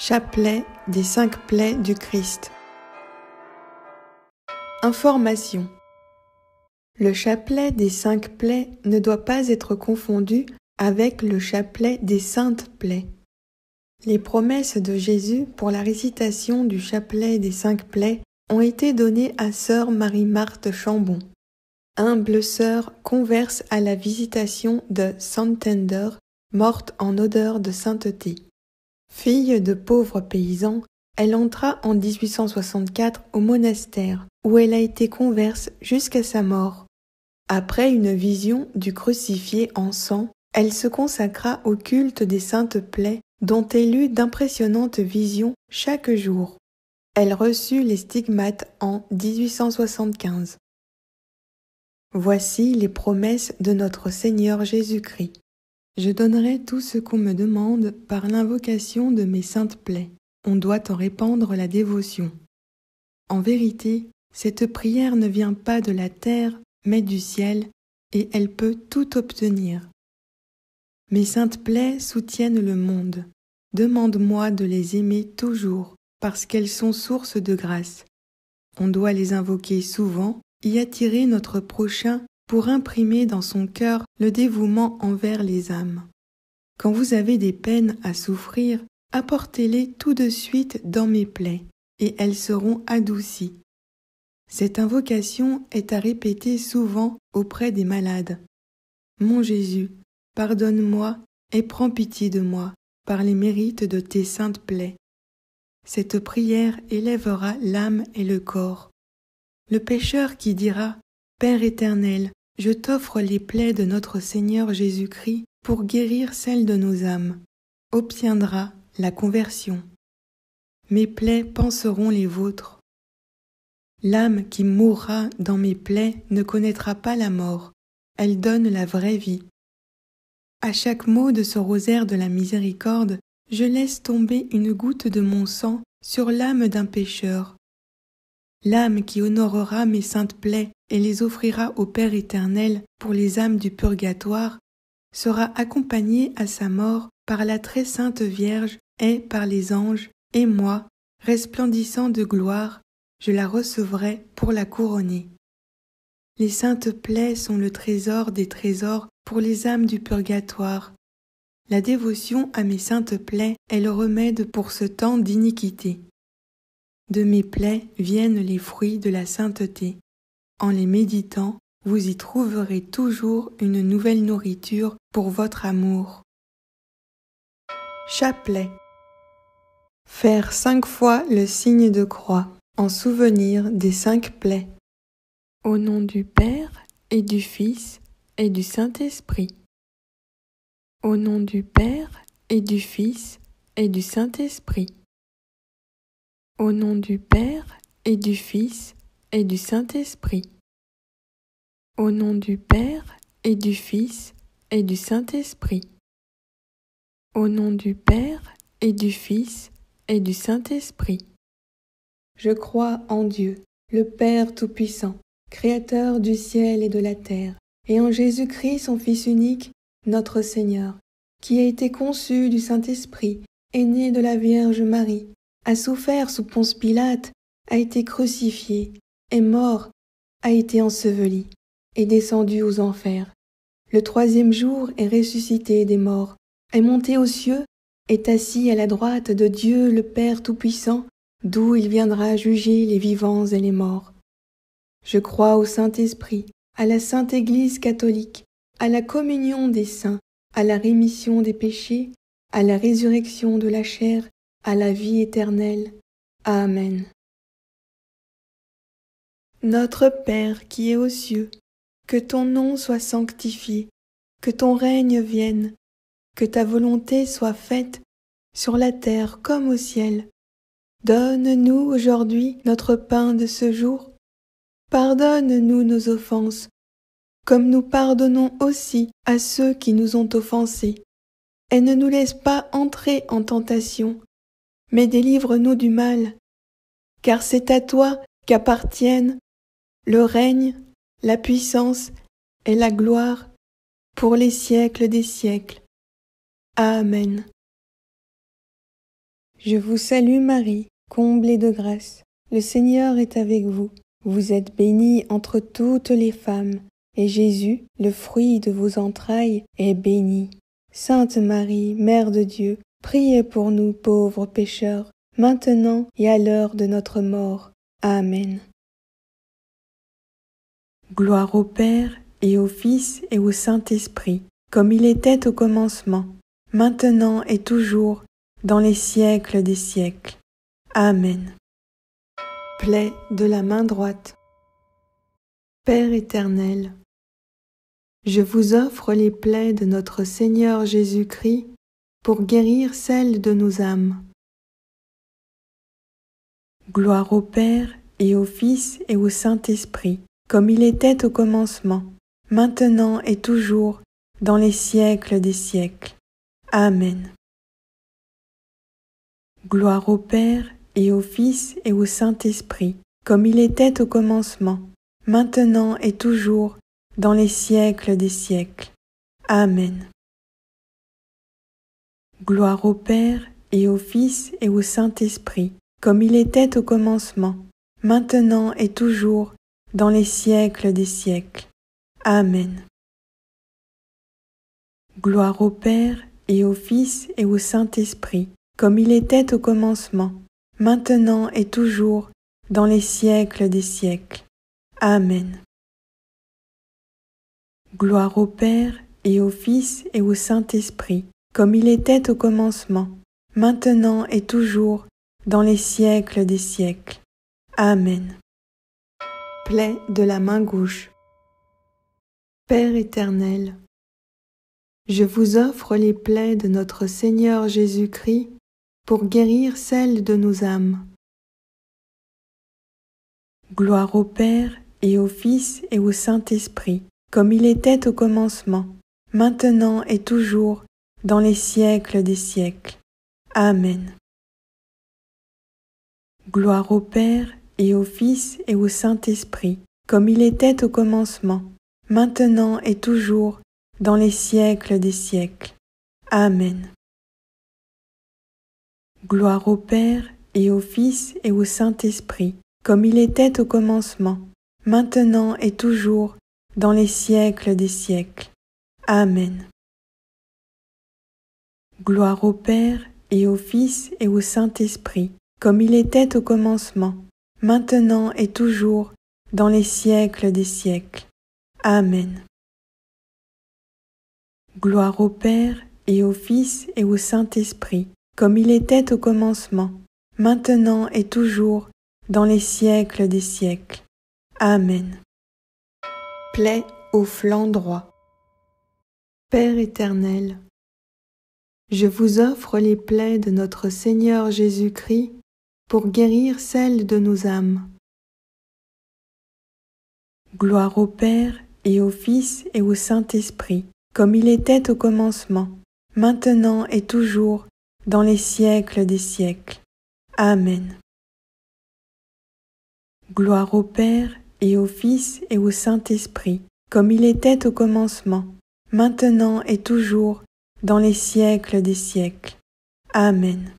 Chapelet des 5 plaies du Christ. Information. Le chapelet des 5 plaies ne doit pas être confondu avec le chapelet des saintes plaies. Les promesses de Jésus pour la récitation du chapelet des 5 plaies ont été données à sœur Marie-Marthe Chambon, humble sœur converse à la visitation de Santander, morte en odeur de sainteté. Fille de pauvres paysans, elle entra en 1864 au monastère, où elle a été converse jusqu'à sa mort. Après une vision du crucifié en sang, elle se consacra au culte des saintes plaies, dont elle eut d'impressionnantes visions chaque jour. Elle reçut les stigmates en 1875. Voici les promesses de notre Seigneur Jésus-Christ. Je donnerai tout ce qu'on me demande par l'invocation de mes saintes plaies. On doit en répandre la dévotion. En vérité, cette prière ne vient pas de la terre, mais du ciel, et elle peut tout obtenir. Mes saintes plaies soutiennent le monde. Demande-moi de les aimer toujours, parce qu'elles sont source de grâce. On doit les invoquer souvent, y attirer notre prochain pour imprimer dans son cœur le dévouement envers les âmes. Quand vous avez des peines à souffrir, apportez-les tout de suite dans mes plaies, et elles seront adoucies. Cette invocation est à répéter souvent auprès des malades. Mon Jésus, pardonne-moi et prends pitié de moi par les mérites de tes saintes plaies. Cette prière élèvera l'âme et le corps. Le pécheur qui dira « Père éternel, je t'offre les plaies de notre Seigneur Jésus-Christ pour guérir celles de nos âmes », obtiendra la conversion. Mes plaies panseront les vôtres. L'âme qui mourra dans mes plaies ne connaîtra pas la mort, elle donne la vraie vie. À chaque mot de ce rosaire de la miséricorde, je laisse tomber une goutte de mon sang sur l'âme d'un pécheur. L'âme qui honorera mes saintes plaies et les offrira au Père éternel pour les âmes du purgatoire sera accompagnée à sa mort par la très sainte Vierge et par les anges, et moi, resplendissant de gloire, je la recevrai pour la couronner. Les saintes plaies sont le trésor des trésors pour les âmes du purgatoire. La dévotion à mes saintes plaies est le remède pour ce temps d'iniquité. De mes plaies viennent les fruits de la sainteté. En les méditant, vous y trouverez toujours une nouvelle nourriture pour votre amour. Chapelet. Faire 5 fois le signe de croix, en souvenir des 5 plaies. Au nom du Père et du Fils et du Saint-Esprit. Au nom du Père et du Fils et du Saint-Esprit. Au nom du Père et du Fils et du Saint-Esprit. Au nom du Père et du Fils et du Saint-Esprit. Au nom du Père et du Fils et du Saint-Esprit. Je crois en Dieu, le Père Tout-Puissant, Créateur du ciel et de la terre, et en Jésus-Christ, son Fils unique, notre Seigneur, qui a été conçu du Saint-Esprit, est né de la Vierge Marie, a souffert sous Ponce Pilate, a été crucifié, est mort, a été enseveli, est descendu aux enfers. Le 3e jour est ressuscité des morts, est monté aux cieux, est assis à la droite de Dieu le Père Tout-Puissant, d'où il viendra juger les vivants et les morts. Je crois au Saint-Esprit, à la Sainte Église catholique, à la communion des saints, à la rémission des péchés, à la résurrection de la chair, à la vie éternelle. Amen. Notre Père qui es aux cieux, que ton nom soit sanctifié, que ton règne vienne, que ta volonté soit faite sur la terre comme au ciel. Donne-nous aujourd'hui notre pain de ce jour. Pardonne-nous nos offenses, comme nous pardonnons aussi à ceux qui nous ont offensés. Et ne nous laisse pas entrer en tentation, mais délivre-nous du mal. Car c'est à toi qu'appartiennent le règne, la puissance et la gloire pour les siècles des siècles. Amen. Je vous salue Marie, comblée de grâce. Le Seigneur est avec vous. Vous êtes bénie entre toutes les femmes, et Jésus, le fruit de vos entrailles, est béni. Sainte Marie, Mère de Dieu, priez pour nous pauvres pécheurs, maintenant et à l'heure de notre mort. Amen. Gloire au Père, et au Fils, et au Saint-Esprit, comme il était au commencement, maintenant et toujours, dans les siècles des siècles. Amen. Plaie de la main droite. Père éternel, je vous offre les plaies de notre Seigneur Jésus-Christ pour guérir celles de nos âmes. Gloire au Père, et au Fils, et au Saint-Esprit, comme il était au commencement, maintenant et toujours, dans les siècles des siècles. Amen. Gloire au Père, et au Fils, et au Saint-Esprit, comme il était au commencement, maintenant et toujours, dans les siècles des siècles. Amen. Gloire au Père, et au Fils, et au Saint-Esprit, comme il était au commencement, maintenant et toujours, dans les siècles des siècles. Amen. Gloire au Père, et au Fils, et au Saint-Esprit, comme il était au commencement, maintenant et toujours, dans les siècles des siècles. Amen. Gloire au Père, et au Fils, et au Saint-Esprit, comme il était au commencement, maintenant et toujours, dans les siècles des siècles. Amen. Plaie de la main gauche. Père éternel, je vous offre les plaies de notre Seigneur Jésus-Christ pour guérir celles de nos âmes. Gloire au Père, et au Fils, et au Saint-Esprit, comme il était au commencement, maintenant et toujours, dans les siècles des siècles. Amen. Gloire au Père, et au Fils, et au Saint-Esprit, comme il était au commencement, maintenant et toujours, dans les siècles des siècles. Amen. Gloire au Père, et au Fils, et au Saint-Esprit, comme il était au commencement, maintenant et toujours, dans les siècles des siècles. Amen. Gloire au Père, et au Fils, et au Saint-Esprit, comme il était au commencement, maintenant et toujours, dans les siècles des siècles. Amen. Gloire au Père, et au Fils, et au Saint-Esprit, comme il était au commencement, maintenant et toujours, dans les siècles des siècles. Amen. Plaie au flanc droit. Père éternel, je vous offre les plaies de notre Seigneur Jésus-Christ pour guérir celles de nos âmes. Gloire au Père, et au Fils, et au Saint-Esprit, comme il était au commencement, maintenant et toujours, dans les siècles des siècles. Amen. Gloire au Père, et au Fils, et au Saint-Esprit, comme il était au commencement, maintenant et toujours, dans les siècles des siècles. Amen.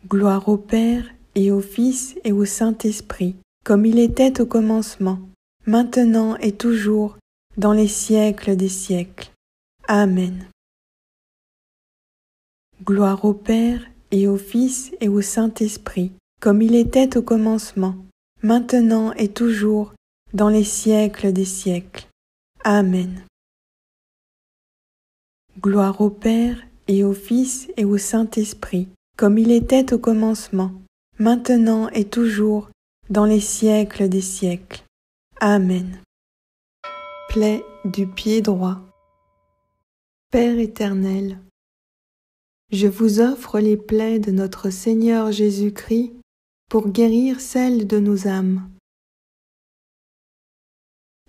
Gloire au Père, et au Fils, et au Saint-Esprit, comme il était au commencement, maintenant et toujours, dans les siècles des siècles. Amen. Gloire au Père, et au Fils, et au Saint-Esprit, comme il était au commencement, maintenant et toujours, dans les siècles des siècles. Amen. Gloire au Père, et au Fils, et au Saint-Esprit, comme il était au commencement, maintenant et toujours, dans les siècles des siècles. Amen. Plaie du pied droit. Père éternel, je vous offre les plaies de notre Seigneur Jésus-Christ pour guérir celles de nos âmes.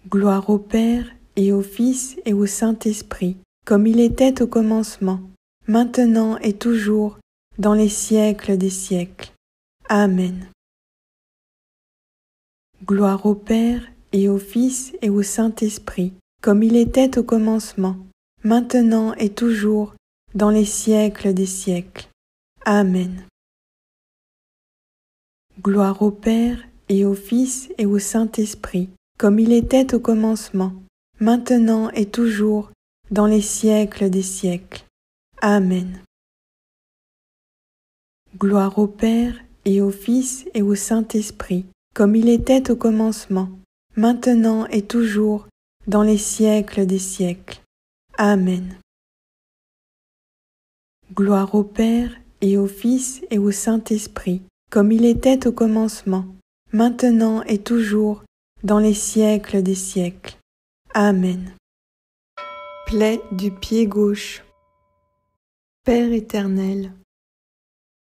Gloire au Père, et au Fils, et au Saint-Esprit, comme il était au commencement, maintenant et toujours, dans les siècles des siècles. Amen. Gloire au Père, et au Fils, et au Saint-Esprit, comme il était au commencement, maintenant et toujours, dans les siècles des siècles. Amen. Gloire au Père et au Fils et au Saint-Esprit, comme il était au commencement, maintenant et toujours, dans les siècles des siècles. Amen. Gloire au Père et au Fils et au Saint-Esprit, comme il était au commencement, maintenant et toujours, dans les siècles des siècles. Amen. Gloire au Père et au Fils et au Saint-Esprit, comme il était au commencement, maintenant et toujours, dans les siècles des siècles. Amen. Plaie du pied gauche. Père éternel,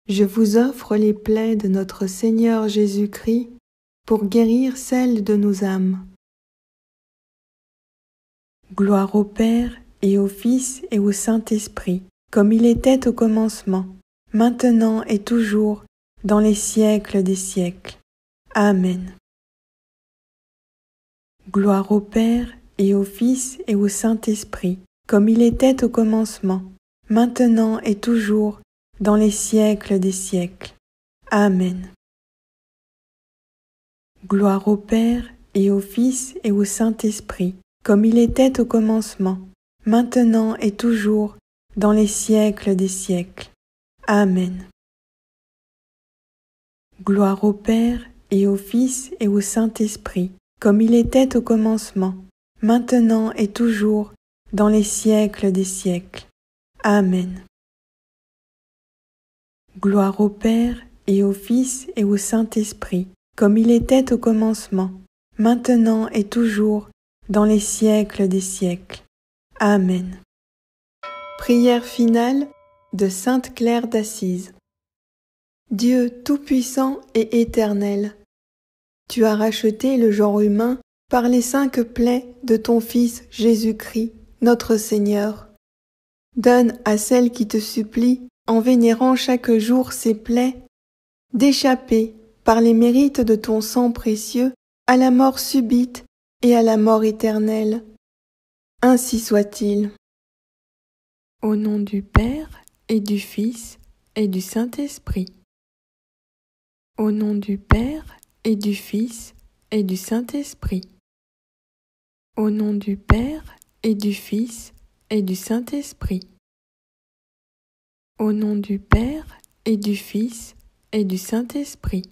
je vous offre les plaies de notre Seigneur Jésus-Christ pour guérir celles de nos âmes. Gloire au Père et au Fils et au Saint-Esprit, comme il était au commencement, maintenant et toujours, dans les siècles des siècles. Amen. Gloire au Père et au Fils et au Saint-Esprit, comme il était au commencement, maintenant et toujours, dans les siècles des siècles. Amen. Gloire au Père et au Fils et au Saint-Esprit, comme il était au commencement, maintenant et toujours, dans les siècles des siècles. Amen. Gloire au Père et au Fils et au Saint-Esprit, comme il était au commencement, maintenant et toujours, dans les siècles des siècles. Amen. Gloire au Père et au Fils et au Saint-Esprit, comme il était au commencement, maintenant et toujours, dans les siècles des siècles. Amen. Prière finale de Sainte Claire d'Assise. Dieu tout-puissant et éternel, tu as racheté le genre humain par les 5 plaies de ton Fils Jésus-Christ, notre Seigneur. Donne à celle qui te supplie, en vénérant chaque jour ces plaies, d'échapper, par les mérites de ton sang précieux, à la mort subite et à la mort éternelle. Ainsi soit-il. Au nom du Père et du Fils et du Saint-Esprit. Au nom du Père et du Fils et du Saint-Esprit. Au nom du Père et du Fils et du Saint-Esprit. Au nom du Père et du Fils et du Saint-Esprit.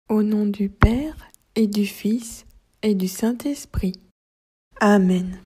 Au nom du Père et du Fils et du Saint-Esprit. Amen.